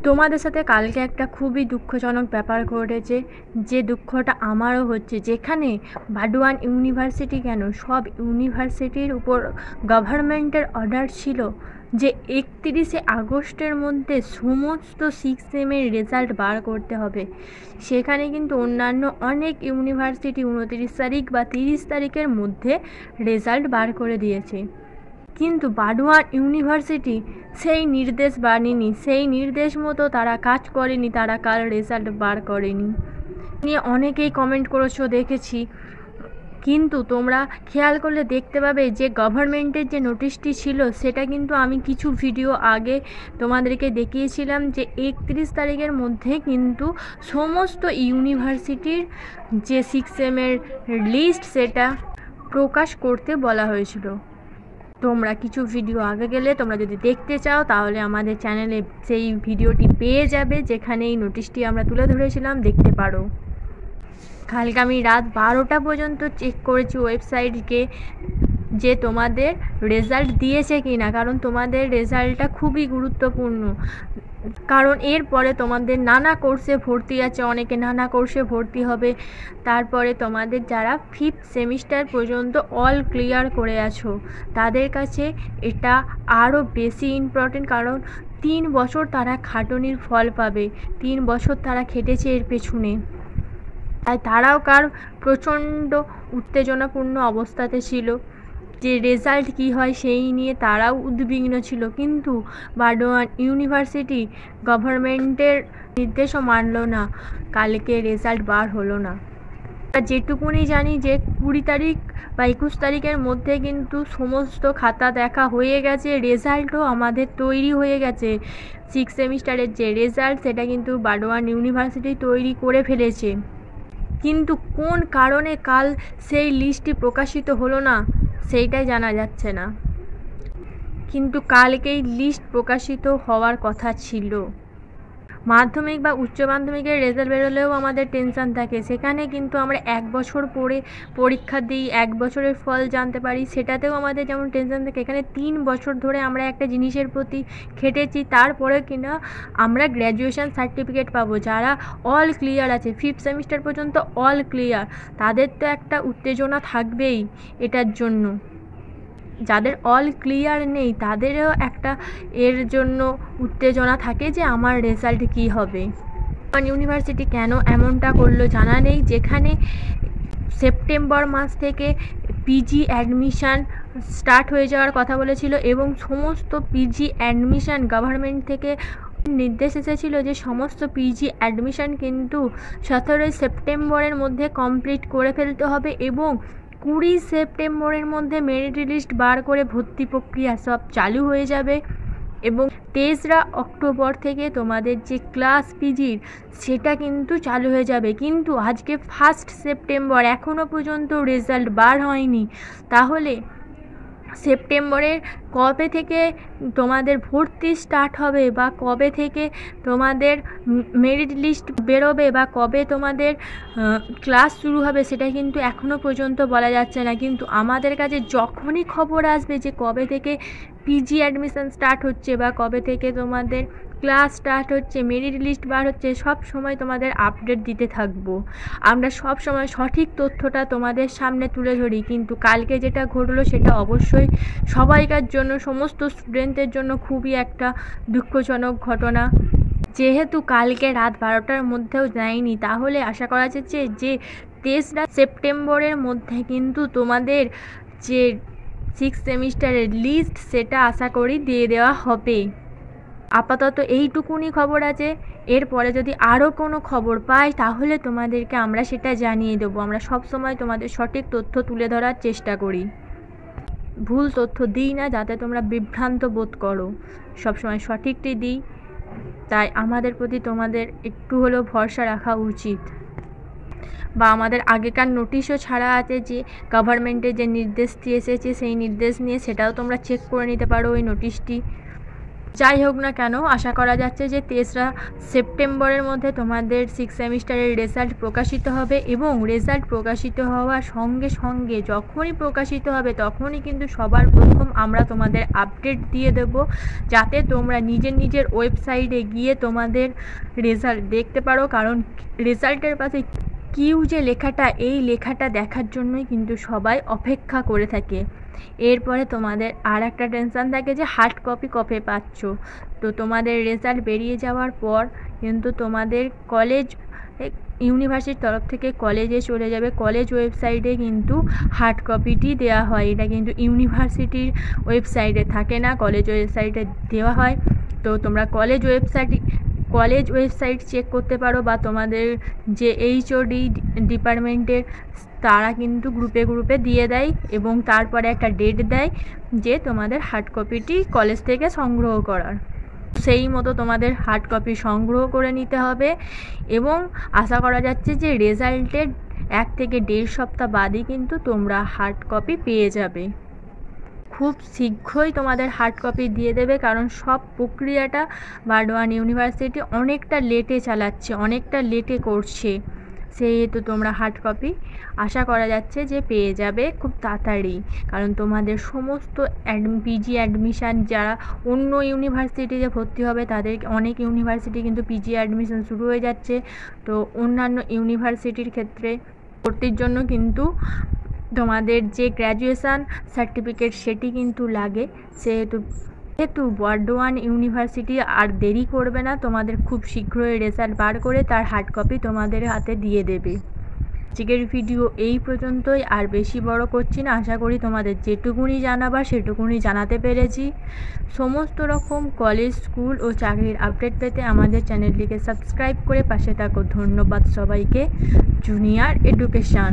তোমাদের সাথে কালকে একটা খুবই দুঃখজনক ব্যাপার ঘটেছে, যে দুঃখটা আমারও হচ্ছে। যেখানে বাডওয়ান ইউনিভার্সিটি কেন, সব ইউনিভার্সিটির উপর গভর্নমেন্টের অর্ডার ছিল যে 31শে আগস্টের মধ্যে সমস্ত 6 সেমের রেজাল্ট বার করতে হবে। সেখানে কিন্তু অন্যান্য অনেক ইউনিভার্সিটি 29 তারিখ বা 30 তারিখের মধ্যে রেজাল্ট বার করে দিয়েছে, কিন্তু বাডওয়ান ইউনিভার্সিটি সেই নির্দেশ বানেনি, সেই নির্দেশ মতো তারা কাজ করেনি, তারা কাল রেজাল্ট বার করেনি। নিয়ে অনেকেই কমেন্ট করেছো দেখেছি, কিন্তু তোমরা খেয়াল করলে দেখতে পাবে যে গভর্নমেন্টের যে নোটিশটি ছিল সেটা কিন্তু আমি কিছু ভিডিও আগে তোমাদেরকে দেখিয়েছিলাম যে 31 তারিখের মধ্যে কিন্তু সমস্ত ইউনিভার্সিটির যে 6 সেমের লিস্ট সেটা প্রকাশ করতে বলা হয়েছিল। তোমরা কিছু ভিডিও আগে গেলে তোমরা যদি দেখতে চাও তাহলে আমাদের চ্যানেলে সেই ভিডিওটি পেয়ে যাবে, যেখানে এই নোটিশটি আমরা তুলে ধরেছিলাম, দেখতে পারো। কালকে আমি রাত 12টা পর্যন্ত চেক করেছি ওয়েবসাইটকে যে তোমাদের রেজাল্ট দিয়েছে কি না, কারণ তোমাদের রেজাল্টটা খুবই গুরুত্বপূর্ণ। কারণ এরপরে তোমাদের নানা কোর্সে ভর্তি আছে, অনেকে নানা কোর্সে ভর্তি হবে। তারপরে তোমাদের যারা 5th সেমিস্টার পর্যন্ত অল ক্লিয়ার করে আছো তাদের কাছে এটা আরও বেশি ইম্পর্টেন্ট, কারণ 3 বছর তারা খাটুনির ফল পাবে, 3 বছর তারা খেটেছে এর পেছনে। তাই তারাও প্রচণ্ড উত্তেজনাপূর্ণ অবস্থাতে ছিল যে রেজাল্ট কী হয় সেই নিয়ে তারাও উদ্বিগ্ন ছিল। কিন্তু বাডওয়ান ইউনিভার্সিটি গভর্নমেন্টের নির্দেশও মানল না, কালকে রেজাল্ট বার হলো না। যেটুকুনি জানি যে 20 তারিখ বা 21 তারিখের মধ্যে কিন্তু সমস্ত খাতা দেখা হয়ে গেছে, রেজাল্টও আমাদের তৈরি হয়ে গেছে। 6 সেমিস্টারের যে রেজাল্ট সেটা কিন্তু বাডওয়ান ইউনিভার্সিটি তৈরি করে ফেলেছে, কিন্তু কোন কারণে কাল সেই লিস্টটি প্রকাশিত হলো না সেইটাই জানা যাচ্ছে না। কিন্তু কালকেই লিস্ট প্রকাশিত হওয়ার কথা ছিল। মাধ্যমিক বা উচ্চ মাধ্যমিকের রেজাল্ট বেরোলেও আমাদের টেনশান থাকে, সেখানে কিন্তু আমরা 1 বছর পরে পরীক্ষা দিই, 1 বছরের ফল জানতে পারি, সেটাতেও আমাদের যেমন টেনশান থাকে। এখানে 3 বছর ধরে আমরা একটা জিনিসের প্রতি খেটেছি, তারপরে কিনা আমরা গ্র্যাজুয়েশন সার্টিফিকেট পাবো। যারা অল ক্লিয়ার আছে, 5th সেমিস্টার পর্যন্ত অল ক্লিয়ার, তাদের তো একটা উত্তেজনা থাকবেই এটার জন্য। যাদের অল ক্লিয়ার নেই তাদেরও একটা এর জন্য উত্তেজনা থাকে যে আমার রেজাল্ট কী হবে। ইউনিভার্সিটি কেন এমনটা করলো জানা নেই, যেখানে সেপ্টেম্বর মাস থেকে পিজি অ্যাডমিশান স্টার্ট হয়ে যাওয়ার কথা বলেছিল, এবং সমস্ত পিজি অ্যাডমিশান গভর্নমেন্ট থেকে নির্দেশ এসেছিল যে সমস্ত পিজি অ্যাডমিশান কিন্তু 17 সেপ্টেম্বরের মধ্যে কমপ্লিট করে ফেলতে হবে, এবং 20 সেপ্টেম্বরের মধ্যে মেরিট লিস্ট বার করে ভর্তি প্রক্রিয়া সব চালু হয়ে যাবে, এবং 23 অক্টোবর থেকে তোমাদের যে ক্লাস পিজির সেটা কিন্তু চালু হয়ে যাবে। কিন্তু আজকে 1 সেপ্টেম্বর, এখনও পর্যন্ত রেজাল্ট বার হয়নি। তাহলে সেপ্টেম্বরের কবে থেকে তোমাদের ভর্তি স্টার্ট হবে, বা কবে থেকে তোমাদের মেরিট লিস্ট বেরোবে, বা কবে তোমাদের ক্লাস শুরু হবে, সেটা কিন্তু এখনও পর্যন্ত বলা যাচ্ছে না। কিন্তু আমাদের কাছে যখনই খবর আসবে যে কবে থেকে পিজি অ্যাডমিশন স্টার্ট হচ্ছে, বা কবে থেকে তোমাদের ক্লাস স্টার্ট হচ্ছে, মেরিট লিস্ট বার হচ্ছে, সব সময় তোমাদের আপডেট দিতে থাকবো। আমরা সব সময় সঠিক তথ্যটা তোমাদের সামনে তুলে ধরি। কিন্তু কালকে যেটা ঘটলো সেটা অবশ্যই সবাইকার জন্য, সমস্ত স্টুডেন্টদের জন্য খুবই একটা দুঃখজনক ঘটনা। যেহেতু কালকে রাত 12টার মধ্যেও যায়নি, তাহলে আশা করা যাচ্ছে যে 23 সেপ্টেম্বরের মধ্যে কিন্তু তোমাদের যে 6 সেমিস্টারের লিস্ট সেটা আশা করি দিয়ে দেওয়া হবে। আপাতত এইটুকুনি খবর আছে, এরপরে যদি আরও কোনো খবর পাই তাহলে তোমাদেরকে আমরা সেটা জানিয়ে দেবো। আমরা সব সময় তোমাদের সঠিক তথ্য তুলে ধরার চেষ্টা করি, ভুল তথ্য দিই না যাতে তোমরা বিভ্রান্ত বোধ করো, সবসময় সঠিকটি দিই। তাই আমাদের প্রতি তোমাদের একটু হলেও ভরসা রাখা উচিত। বা আমাদের আগেকার নোটিশও ছাড়া আছে, যে গভর্নমেন্টের যে নির্দেশটি এসেছে সেই নির্দেশ নিয়ে, সেটাও তোমরা চেক করে নিতে পারো ওই নোটিশটি। যাই হোক না কেন, আশা করা যাচ্ছে যে 23রা সেপ্টেম্বরের মধ্যে তোমাদের 6 সেমিস্টারের রেজাল্ট প্রকাশিত হবে, এবং রেজাল্ট প্রকাশিত হওয়ার সঙ্গে সঙ্গে যখনই প্রকাশিত হবে তখনই কিন্তু সবার প্রথম আমরা তোমাদের আপডেট দিয়ে দেব, যাতে তোমরা নিজের ওয়েবসাইটে গিয়ে তোমাদের রেজাল্ট দেখতে পারো। কারণ রেজাল্টের পাশে কিউ যে লেখাটা, এই লেখাটা দেখার জন্যই কিন্তু সবাই অপেক্ষা করে থাকে। এরপরে তোমাদের আর একটা টেনশান থাকে যে হার্ড কপি কবে পাচ্ছ। তো তোমাদের রেজাল্ট বেরিয়ে যাওয়ার পর কিন্তু তোমাদের কলেজ ইউনিভার্সিটির তরফ থেকে কলেজে চলে যাবে, কলেজ ওয়েবসাইটে কিন্তু হার্ড কপিটি দেওয়া হয়। এটা কিন্তু ইউনিভার্সিটির ওয়েবসাইটে থাকে না, কলেজ ওয়েবসাইটে দেওয়া হয়। তো তোমরা কলেজ ওয়েবসাইট চেক করতে পারো, বা তোমাদের যে HOD ডিপার্টমেন্টের তারা কিন্তু গ্রুপে দিয়ে দেয়, এবং তারপরে একটা ডেট দেয় যে তোমাদের হার্ড কপিটি কলেজ থেকে সংগ্রহ করার। সেই মতো তোমাদের হার্ড কপি সংগ্রহ করে নিতে হবে, এবং আশা করা যাচ্ছে যে রেজাল্টের 1 থেকে 1.5 সপ্তাহ বাদই কিন্তু তোমরা হার্ড কপি পেয়ে যাবে। খুব শীঘ্রই তোমাদের হার্ড কপি দিয়ে দেবে, কারণ সব প্রক্রিয়াটা বার্ডওয়ান ইউনিভার্সিটি অনেকটা লেটে চালাচ্ছে, অনেকটা লেটে করছে। সেহেতু তোমরা হার্ড কপি আশা করা যাচ্ছে যে পেয়ে যাবে খুব তাড়াতাড়ি। কারণ তোমাদের সমস্ত পিজি অ্যাডমিশান, যারা অন্য ইউনিভার্সিটিতে ভর্তি হবে তাদের, অনেক ইউনিভার্সিটি কিন্তু পিজি অ্যাডমিশান শুরু হয়ে যাচ্ছে। তো অন্যান্য ইউনিভার্সিটির ক্ষেত্রে ভর্তির জন্য কিন্তু তোমাদের যে গ্র্যাজুয়েশান সার্টিফিকেট সেটি কিন্তু লাগে। সেহেতু বার্ডওয়ান ইউনিভার্সিটি আর দেরি করবে না, তোমাদের খুব শীঘ্রই রেজাল্ট বার করে তার হার্ড কপি তোমাদের হাতে দিয়ে দেবে। আজকের ভিডিও এই পর্যন্তই, আর বেশি বড় করছি না। আশা করি তোমাদের যেটুকুনি জানাবার সেটুকুনি জানাতে পেরেছি। সমস্ত রকম কলেজ, স্কুল ও চাকরির আপডেট পেতে আমাদের চ্যানেলটিকে সাবস্ক্রাইব করে পাশে থাকো। ধন্যবাদ সবাইকে। Junior education.